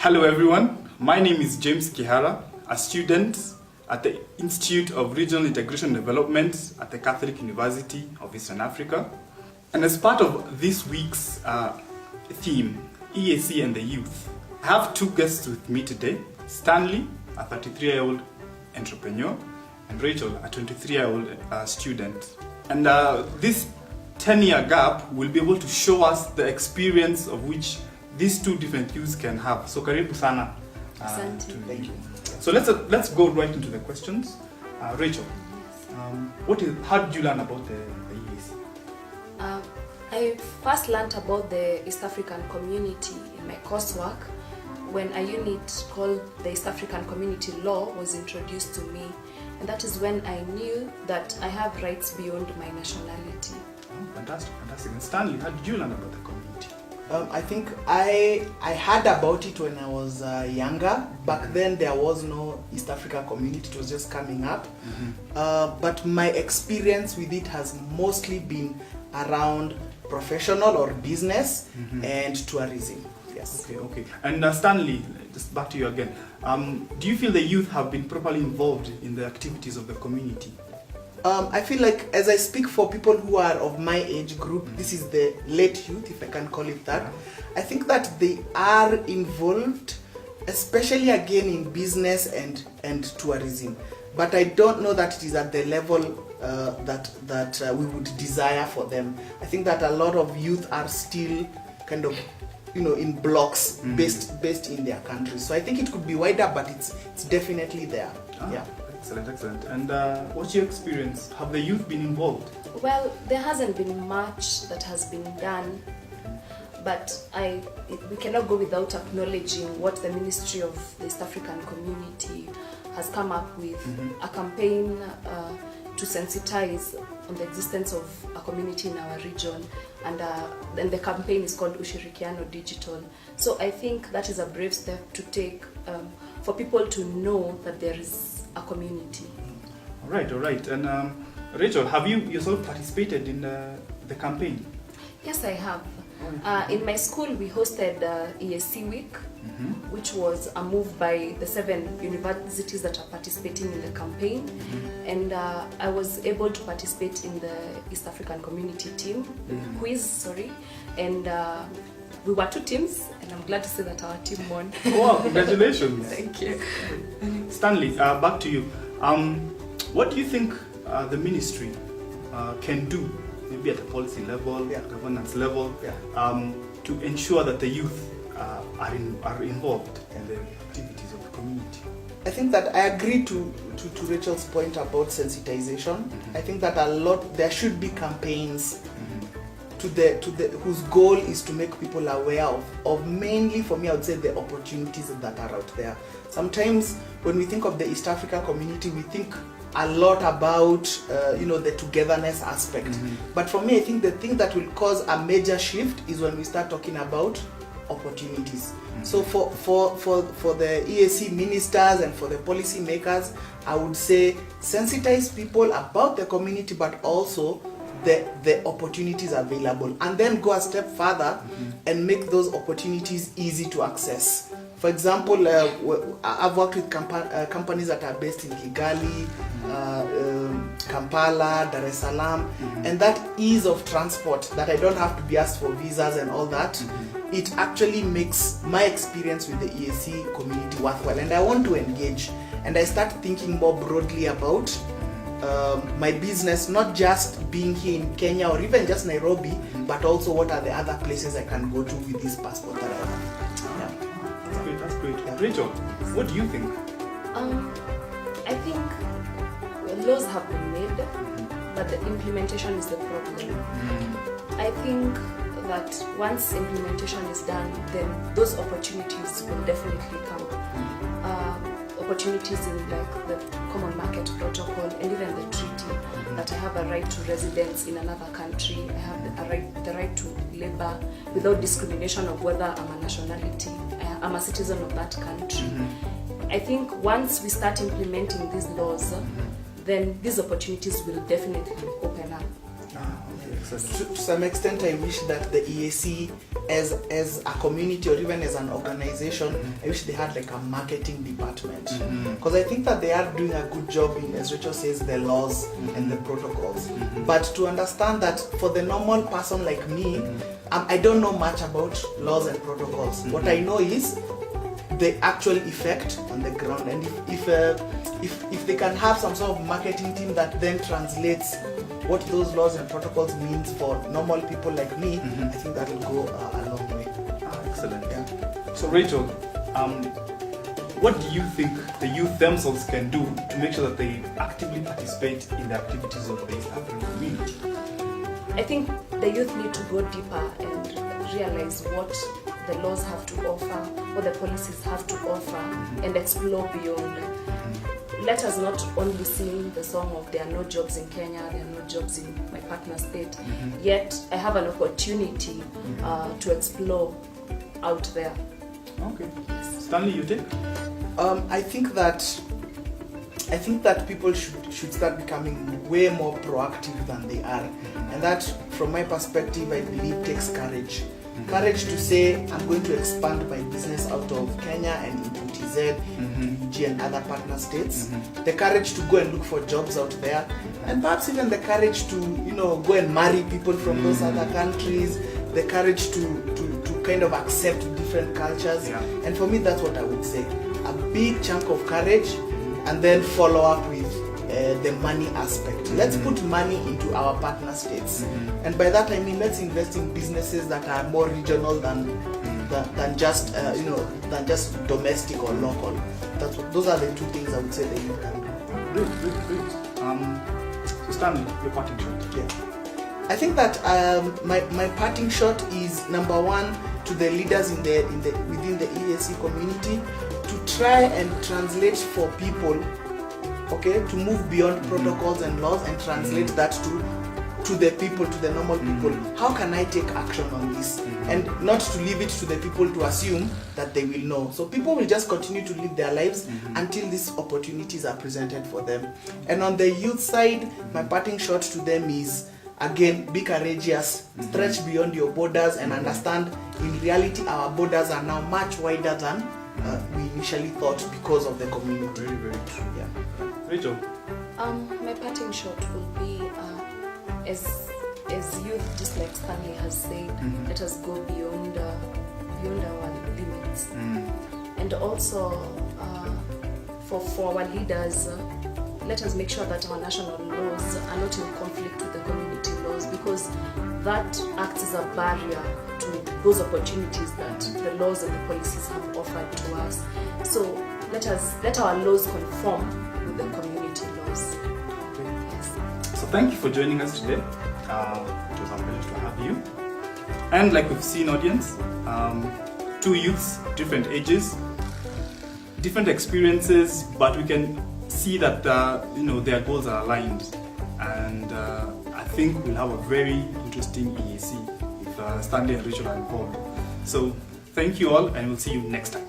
Hello everyone, my name is James Kihara, a student at the Institute of Regional Integration Development at the Catholic University of Eastern Africa. And as part of this week's theme, EAC and the Youth, I have two guests with me today, Stanley, a 33-year-old entrepreneur, and Rachel, a 23-year-old student. And this 10-year gap will be able to show us the experience of which these two different youths can have. So karibu sana. Thank you. So let's go right into the questions. Rachel, how did you learn about the EAC? I first learned about the East African community in my coursework when a unit called the East African Community Law was introduced to me, and that is when I knew that I have rights beyond my nationality. Oh, fantastic. And Stanley, how did you learn about the community? I think I heard about it when I was younger. Back then there was no East Africa community, it was just coming up. But my experience with it has mostly been around professional or business and tourism. Yes. Okay. And Stanley, just back to you again. Do you feel the youth have been properly involved in the activities of the community? I feel like, as I speak for people who are of my age group, this is the late youth, if I can call it that. I think that they are involved, especially again in business and tourism. But I don't know that it is at the level that we would desire for them. I think that a lot of youth are still kind of, in blocks based in their countries. So I think it could be wider, but it's definitely there. Yeah. Excellent. And what's your experience? Have the youth been involved? Well, there hasn't been much that has been done, but we cannot go without acknowledging what the Ministry of the East African Community has come up with, a campaign to sensitize on the existence of a community in our region, and the campaign is called Ushirikiano Digital. So I think that is a brave step to take for people to know that there is a community. All right. And Rachel, have you yourself participated in the campaign? Yes, I have. In my school, we hosted EAC Week, which was a move by the 7 universities that are participating in the campaign. And I was able to participate in the East African community team, quiz, and we were 2 teams, and I'm glad to say that our team won. Wow, congratulations. Thank you. Stanley, back to you. What do you think the ministry can do, maybe at the policy level, governance level, to ensure that the youth are involved in the activities of the community? I think that I agree to Rachel's point about sensitization. I think that there should be campaigns whose goal is to make people aware of mainly, for me, I would say, the opportunities that are out there. Sometimes when we think of the East Africa community, we think a lot about the togetherness aspect. But for me, I think the thing that will cause a major shift is when we start talking about opportunities. So for the EAC ministers and for the policy makers, I would say sensitize people about the community, but also the opportunities available, and then go a step further and make those opportunities easy to access. For example, I've worked with companies that are based in Kigali, Kampala, Dar es Salaam, and that ease of transport, that I don't have to be asked for visas and all that, it actually makes my experience with the EAC community worthwhile, and I want to engage, and I start thinking more broadly about my business, not just being here in Kenya or even just Nairobi, but also what are the other places I can go to with this passport that I have. That's great. Rachel, what do you think? I think laws have been made, but the implementation is the problem. I think that once implementation is done, then those opportunities will definitely come. Opportunities in like the Common Market Protocol and even the treaty, that I have a right to residence in another country, I have the right to labor without discrimination of whether I'm a nationality, I'm a citizen of that country. I think once we start implementing these laws, then these opportunities will definitely open up. To some extent, I wish that the EAC as a community or even as an organization, I wish they had like a marketing department, because I think that they are doing a good job in, as Rachel says, the laws and the protocols. But to understand that for the normal person like me, I don't know much about laws and protocols. What I know is the actual effect on the ground, and if they can have some sort of marketing team that then translates what those laws and protocols means for normal people like me, I think that will go a long way. Excellent. Yeah. So Rachel, what do you think the youth themselves can do to make sure that they actively participate in the activities of the East African community? I think the youth need to go deeper and realize what the laws have to offer, what the policies have to offer, and explore beyond. Let us not only sing the song of there are no jobs in Kenya, there are no jobs in my partner state, yet I have an opportunity to explore out there. Okay. Stanley, you take? I think that people should start becoming way more proactive than they are, and that, from my perspective, I believe takes courage. Courage to say, I'm going to expand my business out of Kenya and into TZ, UG and other partner states. The courage to go and look for jobs out there, and perhaps even the courage to go and marry people from those other countries. The courage to kind of accept different cultures. Yeah. And for me, that's what I would say. A big chunk of courage, and then follow up with the money aspect. Let's put money into our partner states, and by that I mean let's invest in businesses that are more regional than just than just domestic or local. Those are the two things I would say that you can do. Great. So Stanley, your parting shot. Yeah. I think that my parting shot is, number one, to the leaders within the EAC community, to try and translate for people, to move beyond protocols and laws and translate that to the people, to the normal people. How can I take action on this? And not to leave it to the people to assume that they will know. So people will just continue to live their lives until these opportunities are presented for them. And on the youth side, my parting shot to them is, again, be courageous, stretch beyond your borders, and understand in reality our borders are now much wider than we initially thought because of the community. Very, very true. Yeah. Rachel? My parting shot will be, as youth, just like Stanley has said, let us go beyond our limits. And also, for our leaders, let us make sure that our national laws are not in conflict with the community laws, because that acts as a barrier to those opportunities that the laws and the policies have offered to us. So let our laws conform with the community laws. Yes. So thank you for joining us today. It was a pleasure to have you. And like we've seen, audience, two youths, different ages, different experiences, but we can see that their goals are aligned, and I think we'll have a very interesting EAC if Stanley and Rachel are involved. So thank you all, and we'll see you next time.